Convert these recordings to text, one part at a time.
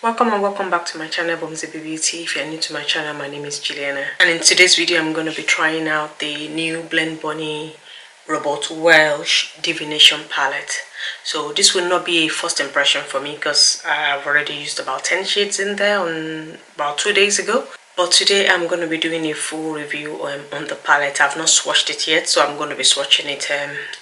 Welcome and welcome back to my channel, Bumsy Beauty. If you're new to my channel, my name is Juliana, and in today's video I'm going to be trying out the new Blend Bunny Robot Welsh Divination palette. So this will not be a first impression for me because I've already used about 10 shades in there on about 2 days ago. But today I'm going to be doing a full review on the palette. I've not swatched it yet, so I'm going to be swatching it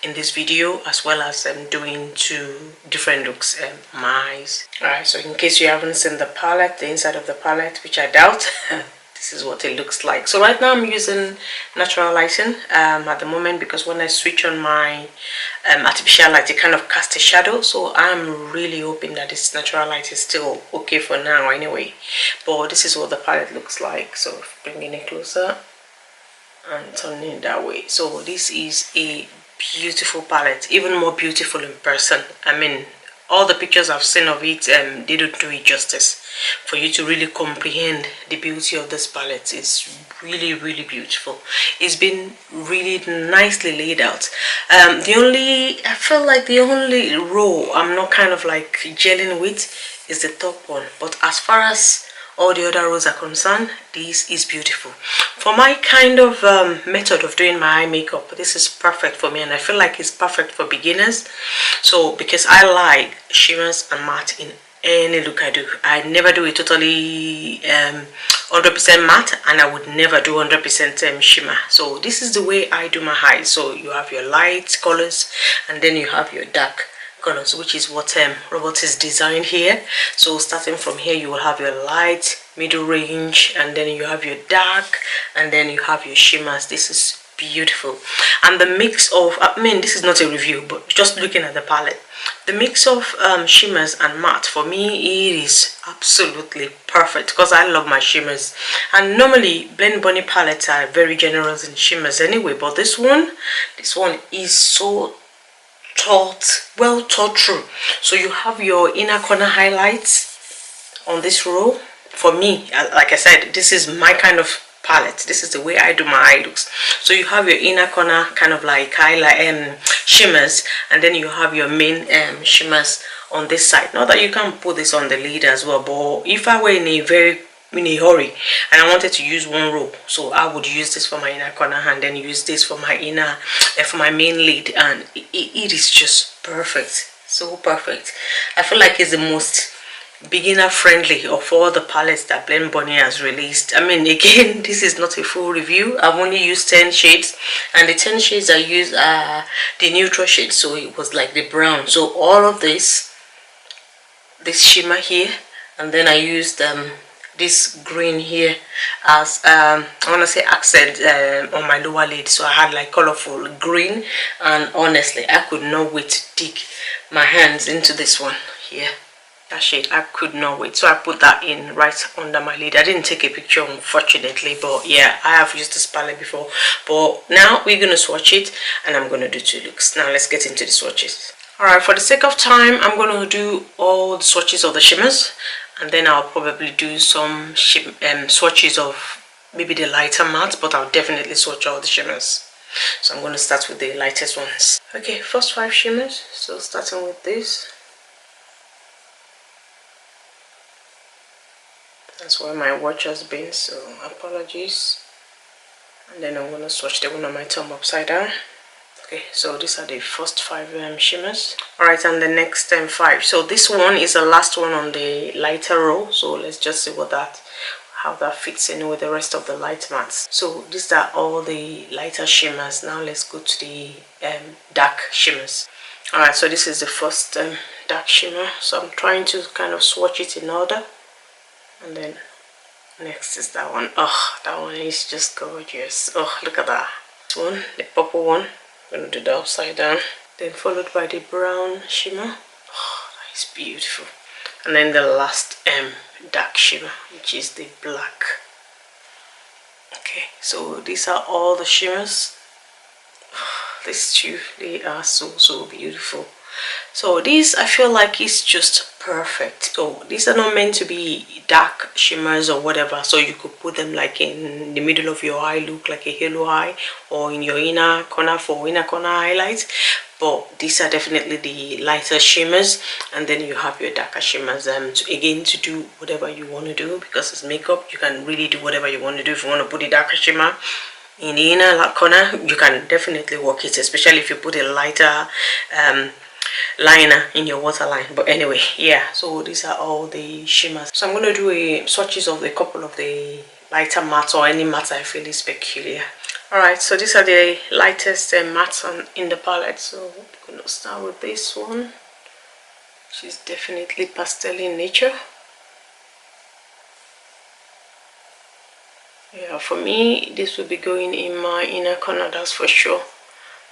in this video, as well as doing 2 different looks, my eyes. Alright, so in case you haven't seen the palette, the inside of the palette, which I doubt, this is what it looks like. So right now I'm using natural lighting at the moment, because when I switch on my artificial light, it kind of casts a shadow. So I'm really hoping that this natural light is still okay for now anyway. But this is what the palette looks like. So bringing it closer and turning it that way. So this is a beautiful palette, even more beautiful in person. I mean, all the pictures I've seen of it, they don't do it justice. For you to really comprehend the beauty of this palette, it's really beautiful. It's been really nicely laid out. I feel like the only row I'm not kind of like gelling with is the top one. But as far as all the other rows are concerned, this is beautiful. For my kind of method of doing my eye makeup, this is perfect for me, and I feel like it's perfect for beginners. So because I like shimmers and matte in any look I do, I never do it totally 100% matte, and I would never do 100% shimmer. So this is the way I do my eyes. So you have your light colors and then you have your dark colors, which is what Robot is designed here. So starting from here, you will have your light, middle range, and then you have your dark, and then you have your shimmers. This is beautiful. And the mix of, I mean, this is not a review, but just looking at the palette, the mix of shimmers and matte, for me it is absolutely perfect, because I love my shimmers. And normally Blend Bunny palettes are very generous in shimmers anyway, but this one is so well thought through. So you have your inner corner highlights on this row. For me, like I said, this is my kind of palette. This is the way I do my eye looks. So you have your inner corner kind of like highlight shimmers, and then you have your main shimmers on this side. Not that you can put this on the lid as well, but if I were in a hurry and I wanted to use one row, so I would use this for my inner corner and then use this for my inner for my main lid, and it is just perfect. So perfect. I feel like it's the most beginner friendly of all the palettes that Blend Bunny has released. I mean, again, this is not a full review. I've only used 10 shades, and the 10 shades I used are the neutral shades, so it was like the brown. So all of this shimmer here, and then I used this green here as I want to say accent on my lower lid. So I had like colorful green, and honestly I could not wait to dig my hands into this one here, that shade. I could not wait, so I put that in right under my lid. I didn't take a picture, unfortunately, but yeah, I have used this palette before. But now we're going to swatch it, and I'm going to do 2 looks. Now let's get into the swatches. Alright, for the sake of time, I'm going to do all the swatches of the shimmers, and then I'll probably do some swatches of maybe the lighter matte, but I'll definitely swatch all the shimmers. So I'm going to start with the lightest ones. Okay, first 5 shimmers. So starting with this. That's where my watch has been, so apologies. And then I'm going to swatch the one on my thumb upside down. Okay, so these are the first 5 shimmers. Alright, and the next 5. So this one is the last one on the lighter row. So let's just see how that fits in with the rest of the light mattes. So these are all the lighter shimmers. Now let's go to the dark shimmers. Alright, so this is the first dark shimmer. So I'm trying to kind of swatch it in order. And then next is that one. Oh, that one is just gorgeous. Oh, look at that. This one, the purple one, I'm going to do the upside down. Then followed by the brown shimmer. Oh, that is beautiful. And then the last dark shimmer, which is the black. Okay, so these are all the shimmers. Oh, these 2, they are so beautiful. So these, I feel like, is just perfect. So these are not meant to be dark shimmers or whatever, so you could put them like in the middle of your eye, look like a halo eye, or in your inner corner for inner corner highlights. But these are definitely the lighter shimmers, and then you have your darker shimmers to do whatever you want to do, because it's makeup. You can really do whatever you want to do. If you want to put a darker shimmer in the inner corner, you can definitely work it, especially if you put a lighter liner in your waterline. But anyway, yeah, so these are all the shimmers. So I'm going to do a swatches of a couple of the lighter mattes, or any matte I feel is peculiar. Alright, so these are the lightest mattes in the palette. So I'm going to start with this one, which is definitely pastel in nature. Yeah, for me, this will be going in my inner corner, that's for sure.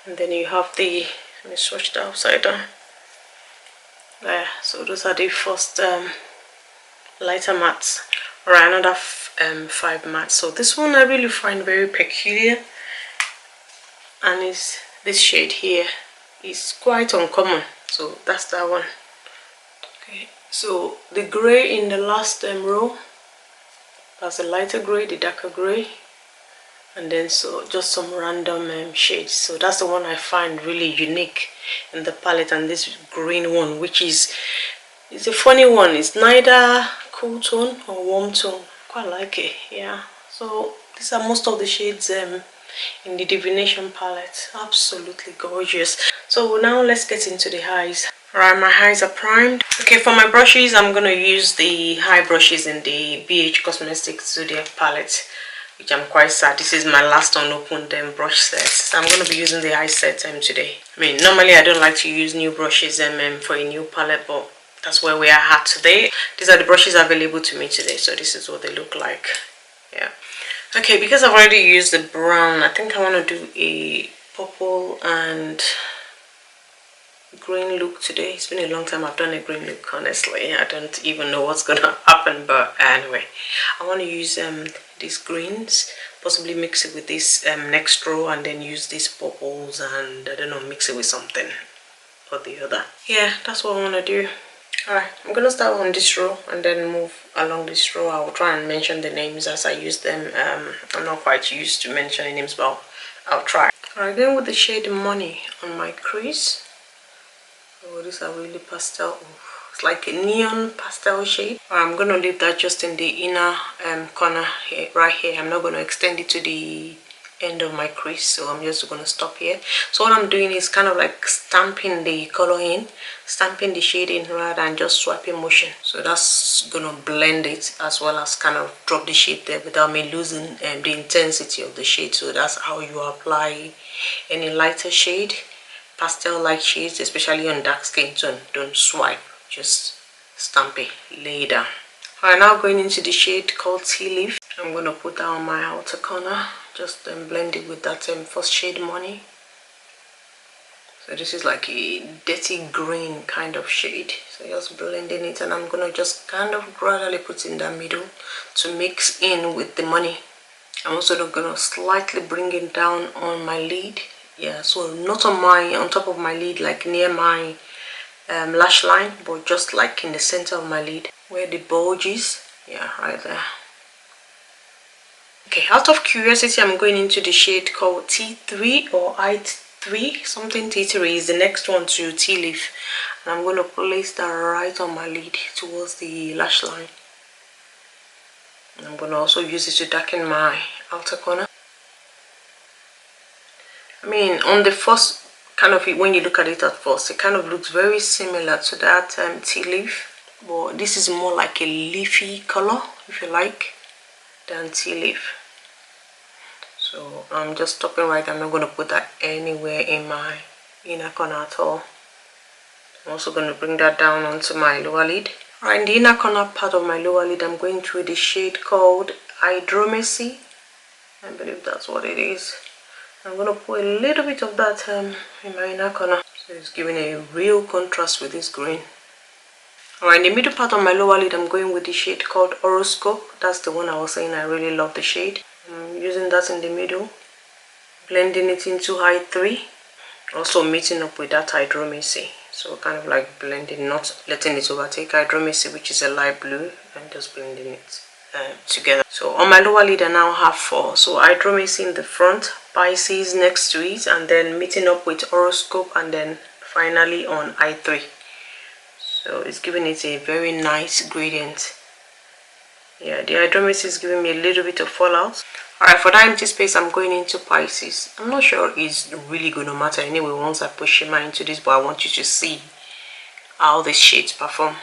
And then you have the, let me swatch the upside down. There, so those are the first lighter mattes. Alright, another 5 mattes. So this one I really find very peculiar, and is this shade here. Is quite uncommon, so that's that one. Okay, so the grey in the last row, that's the lighter grey, the darker grey, and then so just some random shades. So that's the one I find really unique in the palette. And this green one, which is a funny one, it's neither cool tone or warm tone. Quite like it, yeah. So these are most of the shades in the Divination palette. Absolutely gorgeous. So now let's get into the eyes. Alright, my eyes are primed. Okay, for my brushes, I'm going to use the high brushes in the BH Cosmetics Zodiac palette, which I'm quite sad. This is my last unopened brush set. So I'm going to be using the eye set today. I mean, normally I don't like to use new brushes for a new palette, but that's where we are at today. These are the brushes available to me today, so this is what they look like. Yeah. Okay, because I've already used the brown, I think I want to do a purple and green look today. It's been a long time I've done a green look, honestly. I don't even know what's gonna happen, but anyway, I want to use these greens, possibly mix it with this next row, and then use these purples and I don't know, mix it with something or the other. Yeah, that's what I want to do. Alright, I'm gonna start on this row and then move along this row. I will try and mention the names as I use them. I'm not quite used to mentioning names, but I'll try. Alright, going with the shade Money on my crease. Oh, these are really pastel. It's like a neon pastel shade. I'm going to leave that just in the inner corner here, right here. I'm not going to extend it to the end of my crease, so I'm just going to stop here. So what I'm doing is kind of like stamping the color in, stamping the shade in rather than just swiping motion. So that's going to blend it as well as kind of drop the shade there without me losing the intensity of the shade. So that's how you apply any lighter shade. Pastel like shades, especially on dark skin tone, don't swipe, just stamp it, lay it down. Alright, now going into the shade called Tea Leaf. I'm going to put that on my outer corner, just blend it with that first shade Money. So this is like a dirty green kind of shade, so just blending it, and I'm going to just kind of gradually put in the middle to mix in with the Money. I'm also going to slightly bring it down on my lid. Yeah, so not on top of my lid, like near my lash line, but just like in the center of my lid where the bulge is. Yeah, right there. Okay, out of curiosity, I'm going into the shade called T3 or I3, something T3 is the next one to Tea Leaf, and I'm going to place that right on my lid towards the lash line. And I'm going to also use it to darken my outer corner. I mean, on the first kind of, when you look at it at first, it kind of looks very similar to that tea leaf, but this is more like a leafy color, if you like, than tea leaf. So I'm just stopping right. I'm not going to put that anywhere in my inner corner at all. I'm also going to bring that down onto my lower lid. Right, in the inner corner part of my lower lid, I'm going through the shade called Hydromacy. I believe that's what it is. I'm going to put a little bit of that in my inner corner, so it's giving a real contrast with this green. Alright, in the middle part of my lower lid, I'm going with the shade called Horoscope. That's the one I was saying I really love the shade. I'm using that in the middle, blending it into I3, also meeting up with that Hydromacy. so kind of like blending, not letting it overtake hydromacy, which is a light blue, and just blending it together. So on my lower lid I now have 4, so hydromacy in the front, Pisces next to it, and then meeting up with horoscope, and then finally on I3. So it's giving it a very nice gradient. Yeah, the hydromacy is giving me a little bit of fallout. Alright, for that empty space I'm going into Pisces. I'm not sure it's really going to matter anyway once I put shimmer into this, but I want you to see how these shades perform.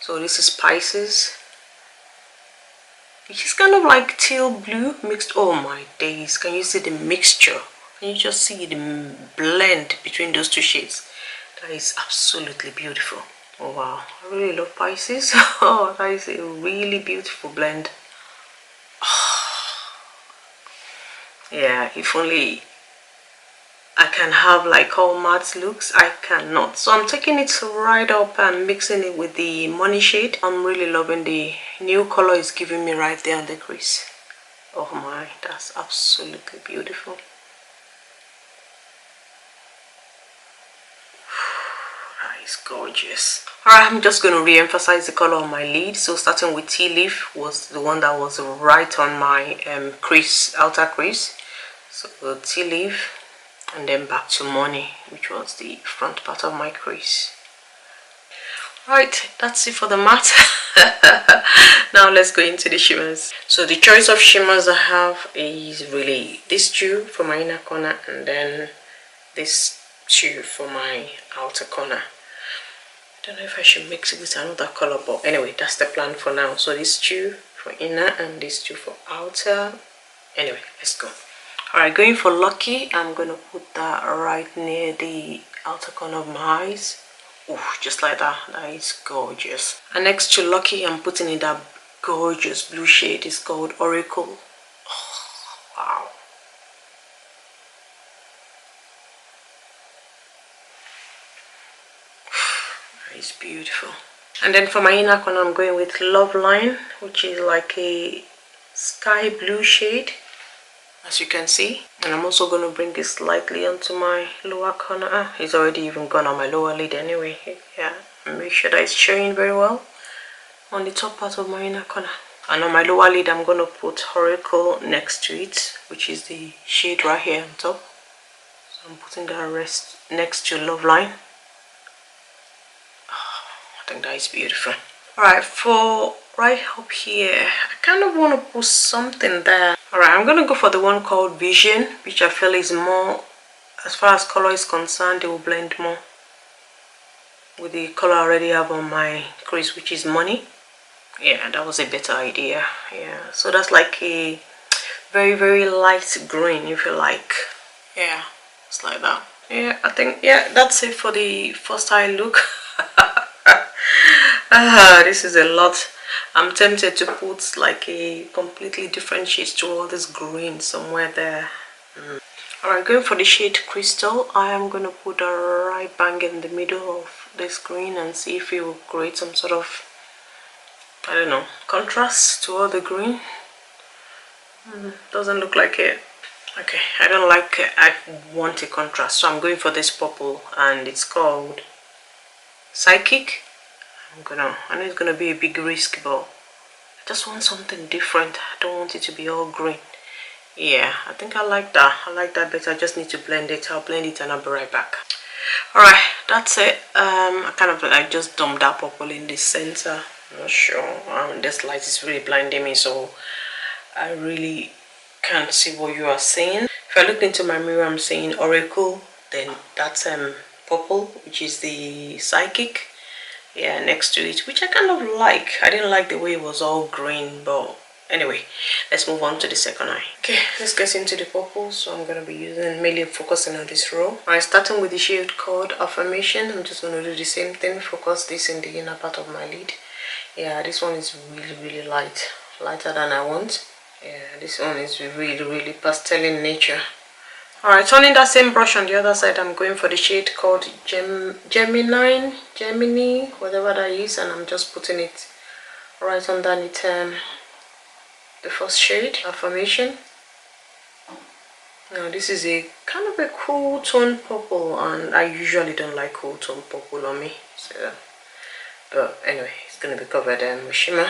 So this is Pisces, which is kind of like teal blue mixed. Oh my days, can you see the mixture? Can you just see the blend between those two shades? That is absolutely beautiful. Oh wow, I really love Pisces. Oh, that is a really beautiful blend. Yeah, if only I can have like all matte looks, I cannot. So I'm taking it right up and mixing it with the money shade. I'm really loving the new color it's giving me right there on the crease. Oh my, that's absolutely beautiful. That is gorgeous. Alright, I'm just going to re-emphasize the color on my lid. So starting with Tea Leaf was the one that was right on my crease, outer crease. So Tea Leaf, and then back to Money, which was the front part of my crease. Right, that's it for the matte. Now let's go into the shimmers. So the choice of shimmers I have is really this two for my inner corner, and then this two for my outer corner. I don't know if I should mix it with another color, but anyway, that's the plan for now. So these two for inner and these two for outer. Anyway, let's go. Alright, going for Lucky, I'm going to put that right near the outer corner of my eyes. Ooh, just like that. That is gorgeous. And next to Lucky, I'm putting in that gorgeous blue shade. It's called Oracle. Oh, wow. That is beautiful. And then for my inner corner, I'm going with Love Line, which is like a sky blue shade, as you can see. And I'm also going to bring it slightly onto my lower corner. It's already even gone on my lower lid anyway. Yeah, make sure that it's showing very well on the top part of my inner corner. And on my lower lid, I'm going to put Oracle next to it, which is the shade right here on top. So I'm putting that rest next to Love Line. I think that is beautiful. Alright, for right up here, I kind of want to put something there. Alright, I'm going to go for the one called Vision, which I feel is more, as far as color is concerned, it will blend more with the color I already have on my crease, which is Money. Yeah, that was a better idea. Yeah, so that's like a very light green, if you like. Yeah, it's like that. Yeah, I think, yeah, that's it for the first eye look. This is a lot. I'm tempted to put like a completely different shade to all this green somewhere there. Alright, going for the shade Crystal, I am going to put a right bang in the middle of this green and see if it will create some sort of, I don't know, contrast to all the green. Doesn't look like it. Okay, I don't like it. I want a contrast, so I'm going for this purple, and it's called Psychic. I know it's gonna be a big risk, but I just want something different. I don't want it to be all green. Yeah, I think I like that. I like that better. I just need to blend it. I'll blend it and I'll be right back. Alright, that's it. I kind of like just dumped that purple in the center. I'm not sure. This light is really blinding me, so I really can't see what you are saying. If I look into my mirror, I'm saying Oracle, then that's purple, which is the Psychic. Yeah, next to it, which I kind of like. I didn't like the way it was all green, but anyway, let's move on to the second eye. Okay, let's get into the purple. So I'm going to be mainly focusing on this row. Alright, starting with the shade called Affirmation. I'm just going to do the same thing, focus this in the inner part of my lid. Yeah, this one is really light, lighter than I want. Yeah, this one is really pastel in nature. Alright, turning that same brush on the other side, I'm going for the shade called Gemini, whatever that is, and I'm just putting it right underneath the first shade, Affirmation. Now this is a kind of a cool tone purple, and I usually don't like cool tone purple on me, so but anyway, it's gonna be covered with shimmer.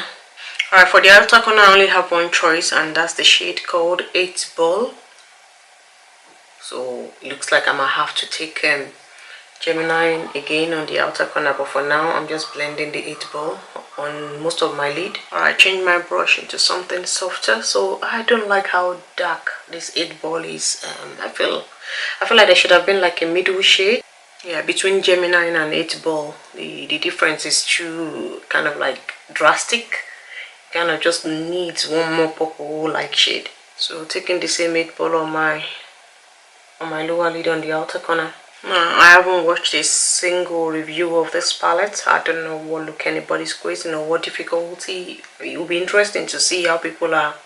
Alright, for the outer corner I only have one choice, and that's the shade called 8 Ball. So it looks like I might have to take Gemini again on the outer corner, but for now I'm just blending the 8 Ball on most of my lid. Alright, change my brush into something softer. So I don't like how dark this 8 Ball is. I feel like there should have been like a middle shade. Yeah, between Gemini and 8 Ball, the difference is too kind of like drastic. Kind of just needs one more purple like shade. So taking the same 8 Ball on my lower lid on the outer corner. I haven't watched a single review of this palette. I don't know what look anybody's quoting or what difficulty. It will be interesting to see how people are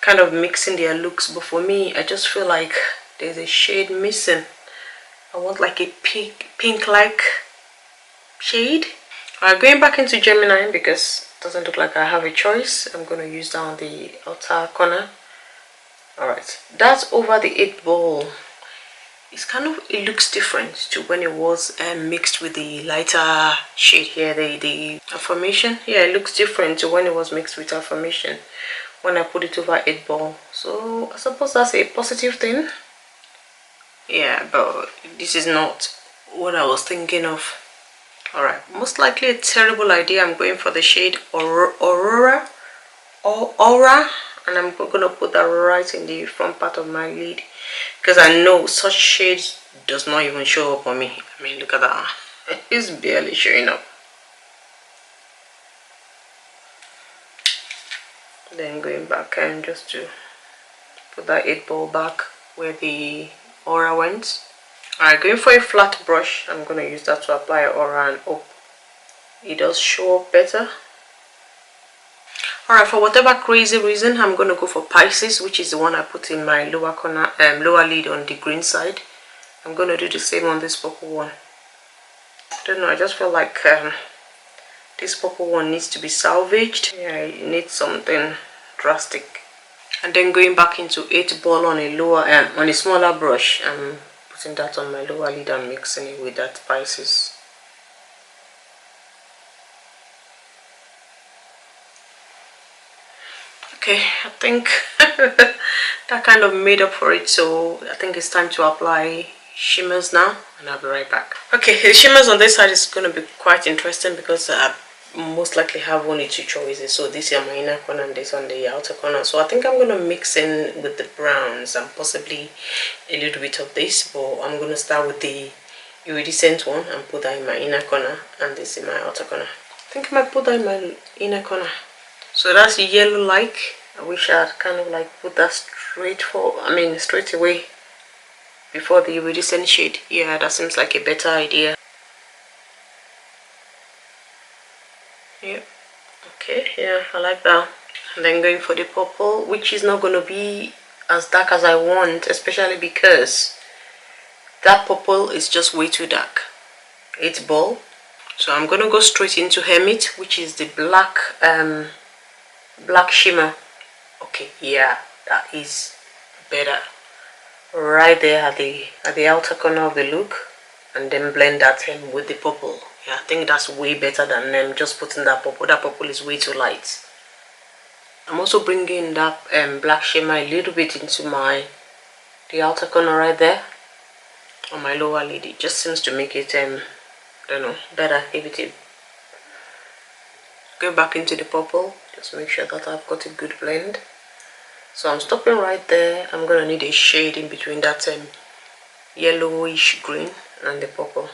kind of mixing their looks, but for me I just feel like there's a shade missing. I want like a pink like shade. Alright, going back into Gemini because it doesn't look like I have a choice. I'm going to use that on the outer corner. Alright, that's over the 8 Ball. It's kind of, it looks different to when it was mixed with the lighter shade here, the affirmation. Yeah, it looks different to when it was mixed with affirmation when I put it over 8 Ball. So I suppose that's a positive thing. Yeah, but this is not what I was thinking of. Alright, most likely a terrible idea. I'm going for the shade Aura, and I'm going to put that right in the front part of my lid because I know such shades does not even show up on me. I mean, look at that. It's barely showing up. Then going back and just to put that 8 Ball back where the aura went. Alright, going for a flat brush. I'm going to use that to apply aura and up. It does show up better. Alright, for whatever crazy reason, I'm going to go for Pisces, which is the one I put in my lower corner, lower lid on the green side. I'm going to do the same on this purple one. I don't know, I just feel like this purple one needs to be salvaged. Yeah, it needs something drastic. And then going back into 8 Ball on a lower, on a smaller brush, I'm putting that on my lower lid and mixing it with that Pisces. Okay, I think that kind of made up for it, so I think it's time to apply shimmers now, and I'll be right back. Okay, the shimmers on this side is going to be quite interesting because I most likely have only 2 choices. So this is my inner corner and this on the outer corner. So I think I'm going to mix in with the browns and possibly a little bit of this, but I'm going to start with the iridescent one and put that in my inner corner and this in my outer corner. I think I might put that in my inner corner. So that's yellow like. I wish I'd kind of like put that straight away before the iridescent shade. Yeah, that seems like a better idea. Yep. Okay, yeah, I like that. And then going for the purple, which is not going to be as dark as I want, especially because that purple is just way too dark. 8 Ball. So I'm going to go straight into Hermit, which is the black black shimmer. Okay, yeah, that is better. Right there at the outer corner of the look, and then blend that in with the purple. Yeah, I think that's way better than just putting that purple. That purple is way too light. I'm also bringing that black shimmer a little bit into the outer corner right there on my lower lid. It just seems to make it I don't know, better. Go back into the purple, just make sure that I've got a good blend. So I'm stopping right there. I'm gonna need a shade in between that yellowish green and the purple.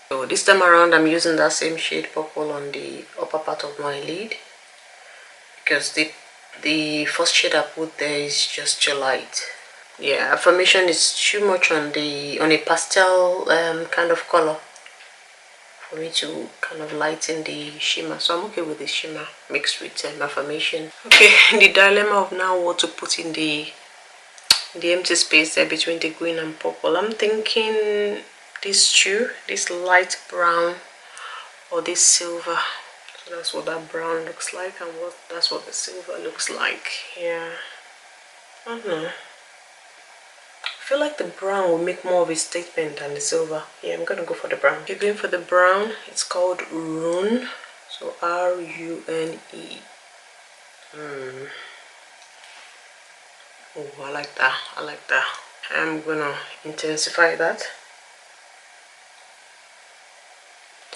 So this time around I'm using that same shade purple on the upper part of my lid because the first shade I put there is just too light. Yeah, affirmation is too much on a pastel kind of color for me to kind of lighten the shimmer. So I'm okay with the shimmer mixed with affirmation. Okay, the dilemma of now what to put in the empty space there between the green and purple. I'm thinking these two, this light brown or this silver. So that's what that brown looks like, and that's what the silver looks like. Yeah, I don't know. feel like the brown will make more of a statement than the silver. Yeah, I'm gonna go for the brown. You're going for the brown. It's called Rune. So R-U-N-E. Oh, I like that. I like that. I'm gonna intensify that.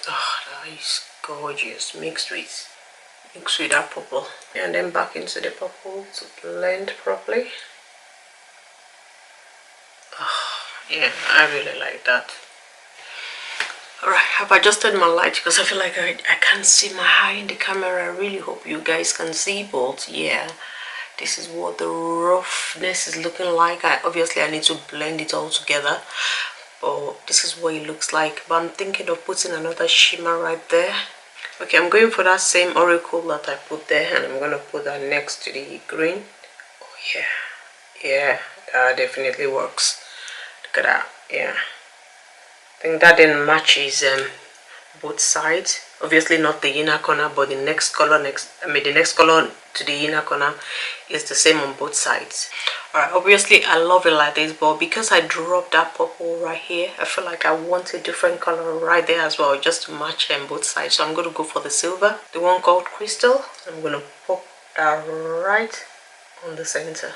Oh, that is gorgeous. Mixed with that purple. And then back into the purple to blend properly. Oh, yeah, I really like that. Alright, I've adjusted my light because I feel like I can't see my eye in the camera. I really hope you guys can see, but yeah, this is what the roughness is looking like. Obviously I need to blend it all together, but this is what it looks like. But I'm thinking of putting another shimmer right there. Okay, I'm going for that same oracle that I put there, and I'm gonna put that next to the green. Oh yeah, that definitely works. Look at that. Yeah, I think that then matches both sides. Obviously not the inner corner, but the next color the next color to the inner corner is the same on both sides. Alright, obviously I love it like this, but because I dropped that purple right here, I feel like I want a different color right there as well, just to match both sides. So I'm going to go for the silver, the one called Crystal. I'm going to pop that right on the center.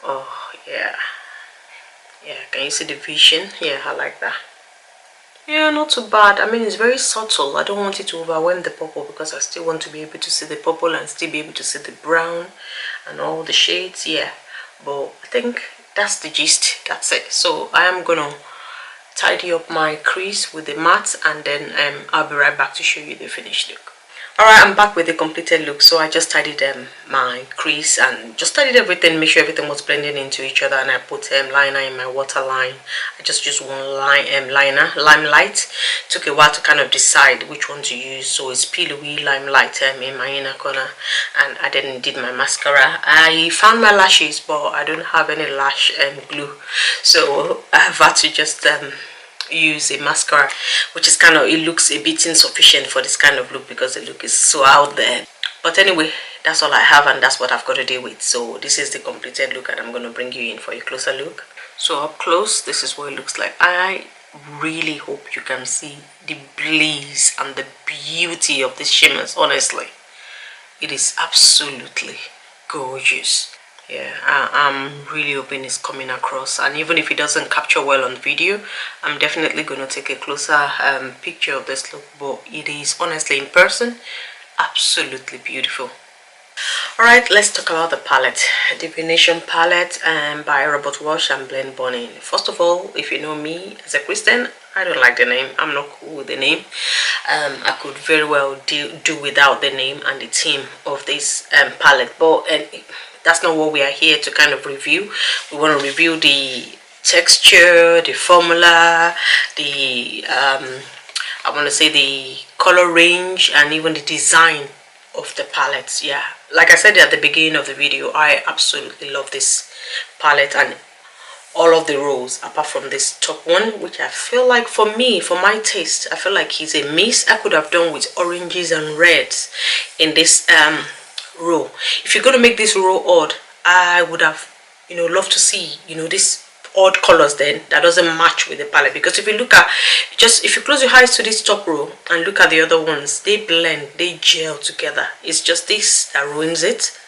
Oh yeah, can you see the vision? Yeah, I like that. Yeah, not too bad. I mean, it's very subtle. I don't want it to overwhelm the purple because I still want to be able to see the purple and still be able to see the brown and all the shades. Yeah, but I think that's the gist. That's it. So I am gonna tidy up my crease with the matte, and then I'll be right back to show you the finished look. Alright, I'm back with the completed look. So I just tidied my crease and just tidied everything, make sure everything was blending into each other, and I put liner in my waterline. I just used one liner, limelight. Took a while to kind of decide which one to use, so it's Plouise limelight in my inner corner, and I then did my mascara. I found my lashes, but I don't have any lash glue, so I've had to just use a mascara, which is kind of, it looks a bit insufficient for this kind of look because the look is so out there. But anyway, that's all I have, and that's what I've got to deal with. So this is the completed look, and I'm going to bring you in for a closer look. So up close, this is what it looks like. I really hope you can see the blaze and the beauty of these shimmers. Honestly, it is absolutely gorgeous. Yeah, I'm really hoping it's coming across, and even if it doesn't capture well on video, I'm definitely going to take a closer picture of this look. But it is honestly in person absolutely beautiful. Alright, let's talk about the palette. Divination palette by Robert Welsh and Blend Bunny. First of all, if you know me as a Christian, I don't like the name. I'm not cool with the name. I could very well do without the name and the theme of this palette, but that's not what we are here to kind of review. We want to review the texture, the formula, the I want to say the color range, and even the design of the palettes. Yeah, like I said at the beginning of the video, I absolutely love this palette and all of the rows apart from this top one, which I feel like for me, for my taste, I feel like it's a miss. I could have done with oranges and reds in this row. If you're going to make this row odd, I would have loved to see this odd colors then that doesn't match with the palette, because if you look at if you close your eyes to this top row and look at the other ones, they blend, they gel together. It's just this that ruins it.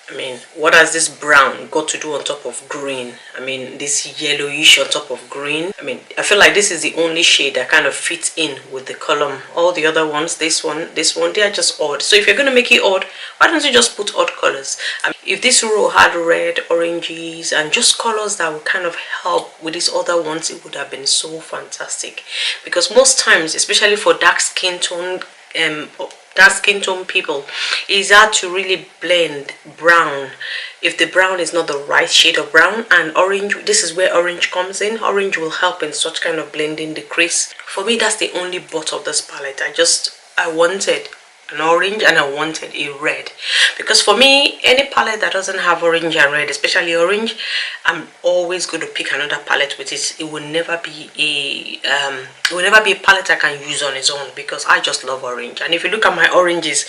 I mean, what has this brown got to do on top of green? I mean, this yellowish on top of green. I mean, I feel like this is the only shade that kind of fits in with the column. All the other ones, this one, they are just odd. So if you're going to make it odd, why don't you just put odd colors? I mean, if this row had red, oranges, and just colors that would kind of help with these other ones, it would have been so fantastic. Because most times, especially for dark skin tone people, it's hard to really blend brown if the brown is not the right shade of brown. And orange, this is where orange comes in. Orange will help in such kind of blending the crease. For me, that's the only but of this palette. I wanted an orange and I wanted a red, because for me, any palette that doesn't have orange and red, especially orange, I'm always going to pick another palette with it. It will never be a palette I can use on its own, because I just love orange. And if you look at my oranges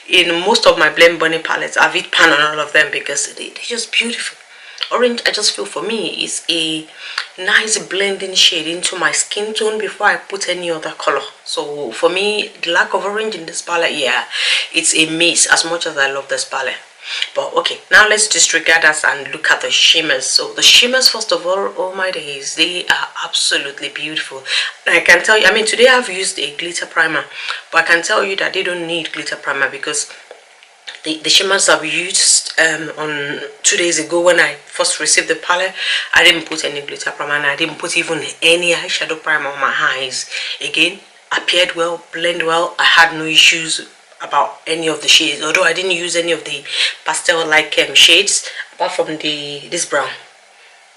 in most of my Blend Bunny palettes, I've hit pan on all of them because they're just beautiful. Orange, I just feel for me is a nice blending shade into my skin tone before I put any other color. So for me, the lack of orange in this palette, yeah, it's a miss as much as I love this palette. But okay, now let's disregard that and look at the shimmers. So the shimmers, first of all, oh my days, they are absolutely beautiful. And I can tell you, I mean, today I've used a glitter primer, but I can tell you that they don't need glitter primer because the shimmers I've used on 2 days ago when I first received the palette, I didn't put any glitter primer and I didn't put even any eyeshadow primer on my eyes. Again, appeared well, blend well. I had no issues about any of the shades, although I didn't use any of the pastel like shades apart from this brown,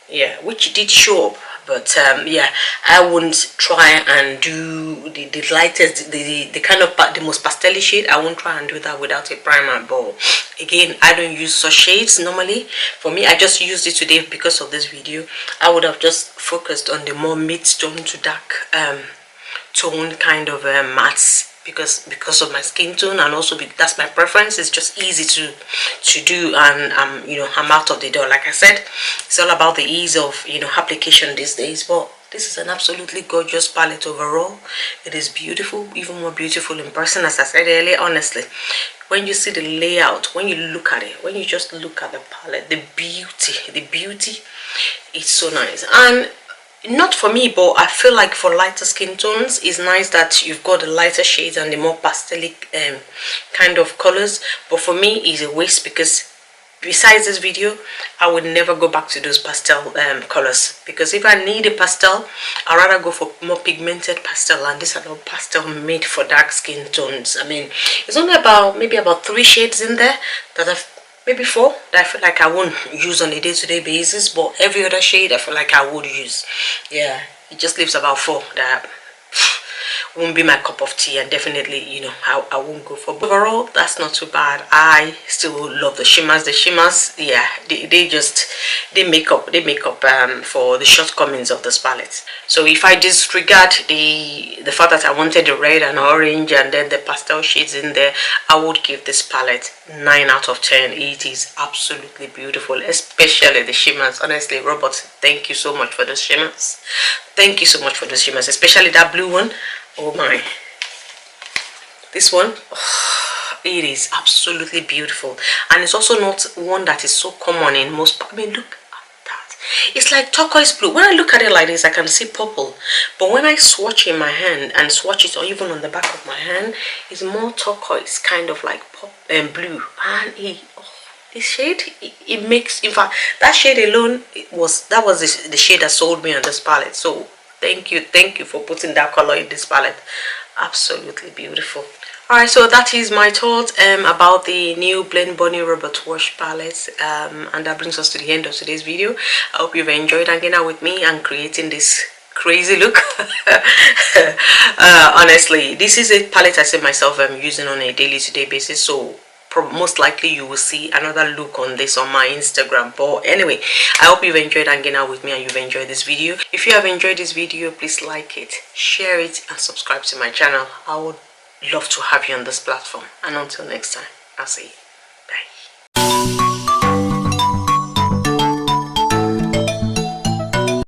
yeah, which did show up. But yeah, I won't try and do the lightest, the kind of the most pastel shade. I won't try and do that without a primer. But again, I don't use such shades normally. For me, I just used it today because of this video. I would have just focused on the more mid-tone to dark tone kind of mattes because of my skin tone, and also that's my preference. It's just easy to do, and you know, I'm out of the door. Like I said, it's all about the ease of, you know, application these days. But this is an absolutely gorgeous palette overall. It is beautiful, even more beautiful in person, as I said earlier. Honestly, when you see the layout, when you look at it, when you just look at the palette, the beauty, it's so nice. And not for me, but I feel like for lighter skin tones, it's nice that you've got the lighter shades and the more pastelic kind of colors. But for me, it's a waste because besides this video, I would never go back to those pastel colors, because if I need a pastel, I'd rather go for more pigmented pastel, and these are not pastel made for dark skin tones. I mean, it's only about maybe about 3 shades in there that I've, maybe 4, that I feel like I won't use on a day-to-day basis, but every other shade I feel like I would use. Yeah, it just leaves about 4 that won't be my cup of tea, and definitely, you know, I won't go for. But overall, that's not too bad. I still love the shimmers. The shimmers, yeah, they make up for the shortcomings of this palette. So if I disregard the fact that I wanted the red and orange and then the pastel shades in there, I would give this palette 9 out of 10. It is absolutely beautiful, especially the shimmers. Honestly, Robert, thank you so much for the shimmers. Thank you so much for the shimmers, especially that blue one. Oh my, this one, oh, it is absolutely beautiful, and it's also not one that is so common in most. I mean, look at that, it's like turquoise blue. When I look at it like this, I can see purple, but when I swatch in my hand and swatch it, or even on the back of my hand, it's more turquoise, kind of like pop and blue. And this shade, it makes, in fact, that shade alone, that was the shade that sold me on this palette. So thank you for putting that color in this palette. Absolutely beautiful. Alright, so that is my thoughts about the new Blend Bunny Robot Wash palette, and that brings us to the end of today's video. I hope you've enjoyed hanging out with me and creating this crazy look. Honestly, this is a palette I see myself using on a day-to-day basis, so most likely you will see another look on this on my Instagram. But anyway, I hope you've enjoyed hanging out with me and you've enjoyed this video. If you have enjoyed this video, please like it, share it, and subscribe to my channel. I would love to have you on this platform. And until next time, I'll see you.